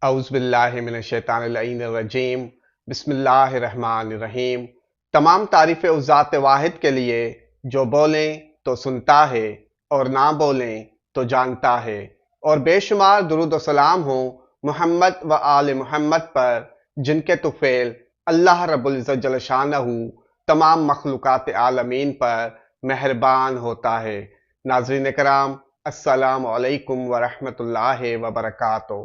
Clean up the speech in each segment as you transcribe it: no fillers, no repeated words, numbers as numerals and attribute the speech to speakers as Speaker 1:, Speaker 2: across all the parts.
Speaker 1: اعوذ باللہ من الشیطان اللعین الرجیم بسم اللہ الرحمن الرحیم۔ تمام تعریفیں اس ذات واحد کے لیے جو بولیں تو سنتا ہے اور نہ بولیں تو جانتا ہے، اور بے شمار درود و سلام ہوں محمد و آل محمد پر جن کے طفیل اللہ رب العزت جل شانہ تمام مخلوقات عالمین پر مہربان ہوتا ہے۔ ناظرین کرام، السلام علیکم ورحمۃ اللہ وبرکاتہ۔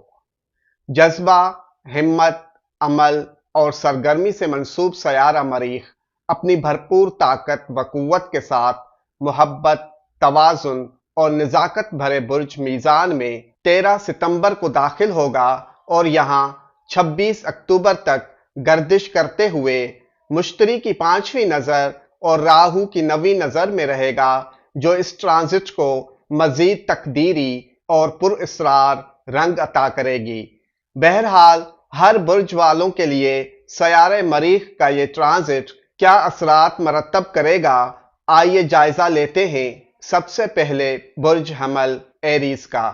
Speaker 1: جذبہ، ہمت، عمل اور سرگرمی سے منسوب سیارہ مریخ اپنی بھرپور طاقت و قوت کے ساتھ محبت، توازن اور نزاکت بھرے برج میزان میں 13 ستمبر کو داخل ہوگا اور یہاں 26 اکتوبر تک گردش کرتے ہوئے مشتری کی 5ویں نظر اور راہو کی 9ویں نظر میں رہے گا، جو اس ٹرانزٹ کو مزید تقدیری اور پر اسرار رنگ عطا کرے گی۔ بہرحال ہر برج والوں کے لیے سیارہ مریخ کا یہ ٹرانزٹ کیا اثرات مرتب کرے گا، آئیے جائزہ لیتے ہیں۔ سب سے پہلے برج حمل ایریز کا۔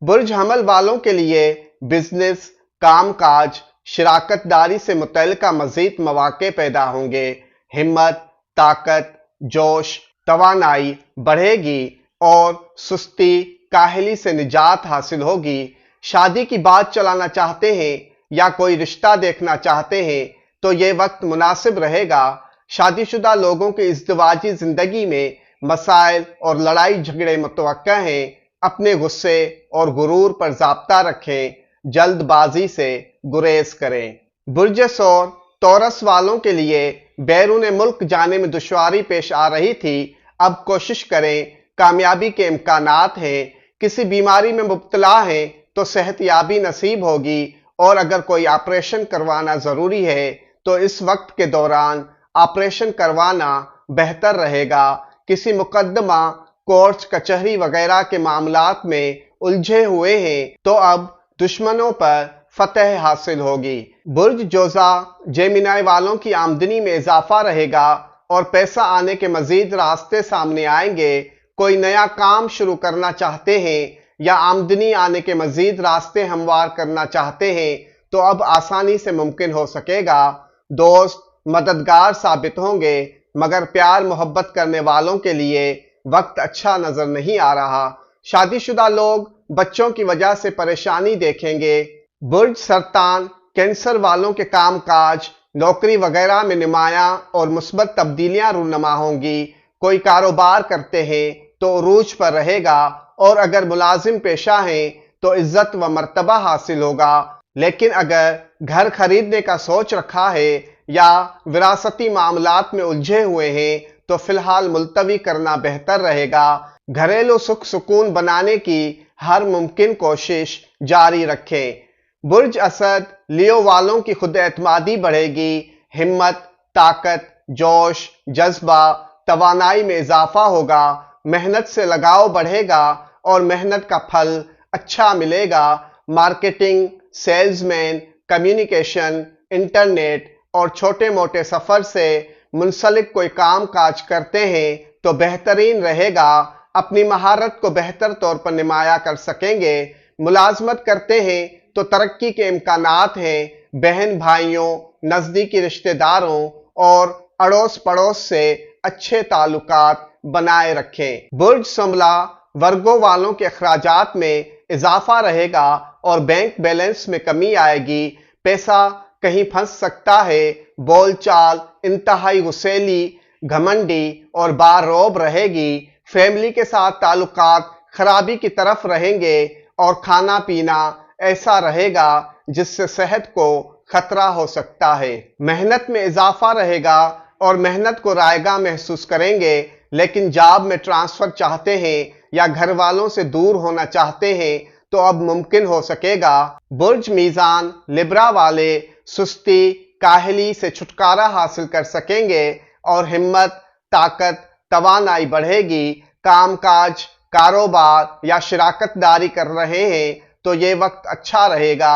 Speaker 1: برج حمل والوں کے لیے بزنس، کام کاج، شراکت داری سے متعلقہ مزید مواقع پیدا ہوں گے۔ ہمت، طاقت، جوش، توانائی بڑھے گی اور سستی، کاہلی سے نجات حاصل ہوگی۔ شادی کی بات چلانا چاہتے ہیں یا کوئی رشتہ دیکھنا چاہتے ہیں تو یہ وقت مناسب رہے گا۔ شادی شدہ لوگوں کی ازدواجی زندگی میں مسائل اور لڑائی جھگڑے متوقع ہیں۔ اپنے غصے اور غرور پر ضابطہ رکھیں، جلد بازی سے گریز کریں۔ برج ثور تورس والوں کے لیے بیرون ملک جانے میں دشواری پیش آ رہی تھی، اب کوشش کریں، کامیابی کے امکانات ہیں۔ کسی بیماری میں مبتلا ہیں تو صحت یابی نصیب ہوگی، اور اگر کوئی آپریشن کروانا ضروری ہے تو اس وقت کے دوران آپریشن کروانا بہتر رہے گا۔ کسی مقدمہ، کورٹ کچہری وغیرہ کے معاملات میں الجھے ہوئے ہیں تو اب دشمنوں پر فتح حاصل ہوگی۔ برج جوزا جیمنائی والوں کی آمدنی میں اضافہ رہے گا اور پیسہ آنے کے مزید راستے سامنے آئیں گے۔ کوئی نیا کام شروع کرنا چاہتے ہیں یا آمدنی آنے کے مزید راستے ہموار کرنا چاہتے ہیں تو اب آسانی سے ممکن ہو سکے گا۔ دوست مددگار ثابت ہوں گے، مگر پیار محبت کرنے والوں کے لیے وقت اچھا نظر نہیں آ رہا۔ شادی شدہ لوگ بچوں کی وجہ سے پریشانی دیکھیں گے۔ برج سرطان کینسر والوں کے کام کاج، نوکری وغیرہ میں نمایاں اور مثبت تبدیلیاں رونما ہوں گی۔ کوئی کاروبار کرتے ہیں تو عروج پر رہے گا، اور اگر ملازم پیشہ ہیں تو عزت و مرتبہ حاصل ہوگا۔ لیکن اگر گھر خریدنے کا سوچ رکھا ہے یا وراثتی معاملات میں الجھے ہوئے ہیں تو فی الحال ملتوی کرنا بہتر رہے گا۔ گھریلو سکھ سکون بنانے کی ہر ممکن کوشش جاری رکھیں۔ برج اسد لیو والوں کی خود اعتمادی بڑھے گی۔ ہمت، طاقت، جوش، جذبہ، توانائی میں اضافہ ہوگا۔ محنت سے لگاؤ بڑھے گا اور محنت کا پھل اچھا ملے گا۔ Marketing, sales man, communication, internet اور چھوٹے موٹے سفر سے منسلک کوئی کام کاج کرتے ہیں تو بہترین رہے گا۔ اپنی مہارت کو بہتر طور پر نمایاں کر سکیں گے۔ ملازمت کرتے ہیں تو ترقی کے امکانات ہیں۔ بہن بھائیوں، نزدیکی رشتہ داروں اور اڑوس پڑوس سے اچھے تعلقات بنائے رکھیں۔ برج سملہ ورگو والوں کے اخراجات میں اضافہ رہے گا اور بینک بیلنس میں کمی آئے گی۔ پیسہ کہیں پھنس سکتا ہے۔ بول چال انتہائی غصیلی، گھمنڈی اور باروب رہے گی۔ فیملی کے ساتھ تعلقات خرابی کی طرف رہیں گے اور کھانا پینا ایسا رہے گا جس سے صحت کو خطرہ ہو سکتا ہے۔ محنت میں اضافہ رہے گا اور محنت کو رائگاں محسوس کریں گے، لیکن جاب میں ٹرانسفر چاہتے ہیں یا گھر والوں سے دور ہونا چاہتے ہیں تو اب ممکن ہو سکے گا۔ برج میزان لبرا والے سستی، کاہلی سے چھٹکارا حاصل کر سکیں گے اور ہمت، طاقت، توانائی بڑھے گی۔ کام کاج، کاروبار یا شراکت داری کر رہے ہیں تو یہ وقت اچھا رہے گا۔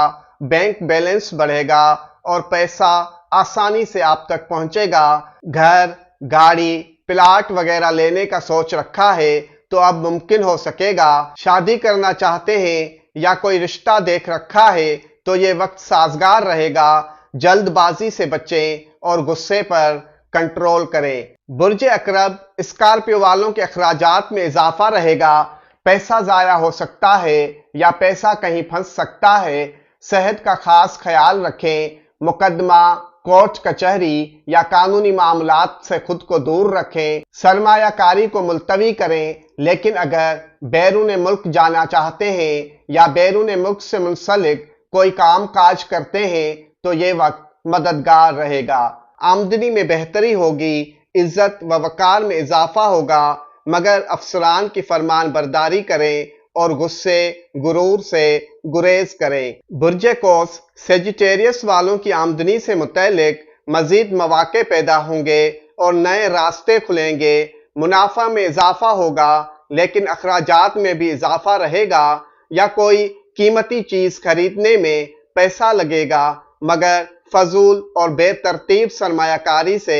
Speaker 1: بینک بیلنس بڑھے گا اور پیسہ آسانی سے آپ تک پہنچے گا۔ گھر، گاڑی، پلاٹ وغیرہ لینے کا سوچ رکھا ہے تو اب ممکن ہو سکے گا۔ شادی کرنا چاہتے ہیں یا کوئی رشتہ دیکھ رکھا ہے تو یہ وقت سازگار رہے گا۔ جلد بازی سے بچیں اور غصے پر کنٹرول کریں۔ برج عقرب، اسکارپیو والوں کے اخراجات میں اضافہ رہے گا۔ پیسہ ضائع ہو سکتا ہے یا پیسہ کہیں پھنس سکتا ہے۔ صحت کا خاص خیال رکھیں۔ مقدمہ، کورٹ کچہری یا قانونی معاملات سے خود کو دور رکھیں۔ سرمایہ کاری کو ملتوی کریں، لیکن اگر بیرون ملک جانا چاہتے ہیں یا بیرون ملک سے منسلک کوئی کام کاج کرتے ہیں تو یہ وقت مددگار رہے گا۔ آمدنی میں بہتری ہوگی، عزت و وقار میں اضافہ ہوگا، مگر افسران کی فرمان برداری کریں اور غصے غرور سے گریز کریں۔ برج قوس، سیجیٹیریس والوں کی آمدنی سے متعلق مزید مواقع پیدا ہوں گے اور نئے راستے کھلیں گے۔ منافع میں اضافہ ہوگا، لیکن اخراجات میں بھی اضافہ رہے گا یا کوئی قیمتی چیز خریدنے میں پیسہ لگے گا، مگر فضول اور بے ترتیب سرمایہ کاری سے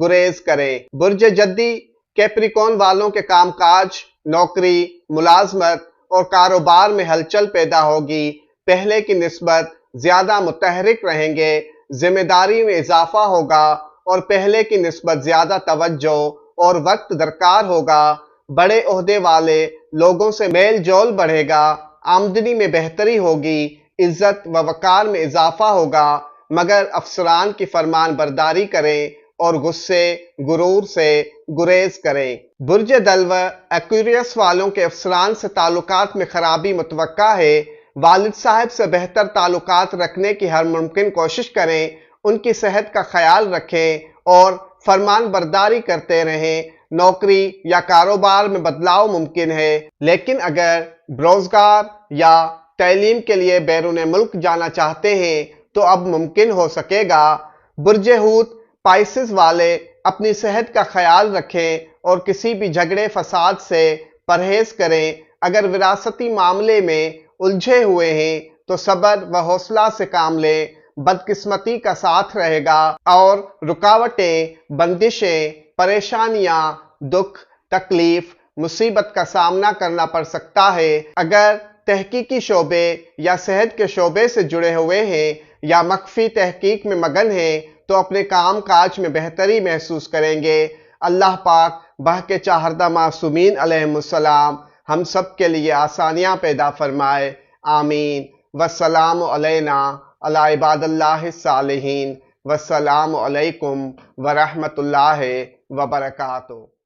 Speaker 1: گریز کریں۔ برج جدی، کیپریکون والوں کے کام کاج، نوکری، ملازمت اور کاروبار میں ہلچل پیدا ہوگی۔ پہلے کی نسبت زیادہ متحرک رہیں گے۔ ذمہ داری میں اضافہ ہوگا اور پہلے کی نسبت زیادہ توجہ اور وقت درکار ہوگا۔ بڑے عہدے والے لوگوں سے میل جول بڑھے گا۔ آمدنی میں بہتری ہوگی، عزت و وقار میں اضافہ ہوگا، مگر افسران کی فرمان برداری کریں اور غصے غرور سے گریز کریں۔ برج دلو، ایکویریس والوں کے افسران سے تعلقات میں خرابی متوقع ہے۔ والد صاحب سے بہتر تعلقات رکھنے کی ہر ممکن کوشش کریں، ان کی صحت کا خیال رکھیں اور فرمان برداری کرتے رہیں۔ نوکری یا کاروبار میں بدلاؤ ممکن ہے، لیکن اگر روزگار یا تعلیم کے لیے بیرون ملک جانا چاہتے ہیں تو اب ممکن ہو سکے گا۔ برج حوت، پائسز والے اپنی صحت کا خیال رکھیں اور کسی بھی جھگڑے فساد سے پرہیز کریں۔ اگر وراثتی معاملے میں الجھے ہوئے ہیں تو صبر و حوصلہ سے کام لیں۔ بدقسمتی کا ساتھ رہے گا اور رکاوٹیں، بندشیں، پریشانیاں، دکھ، تکلیف، مصیبت کا سامنا کرنا پڑ سکتا ہے۔ اگر تحقیقی شعبے یا صحت کے شعبے سے جڑے ہوئے ہیں یا مخفی تحقیق میں مگن ہیں تو اپنے کام کاج میں بہتری محسوس کریں گے۔ اللہ پاک بہکے چاہردہ معصومین علیہم السلام ہم سب کے لیے آسانیاں پیدا فرمائے، آمین۔ والسلام علینا علی عباد اللہ الصالحین، والسلام علیکم ورحمۃ اللہ وبرکاتہ۔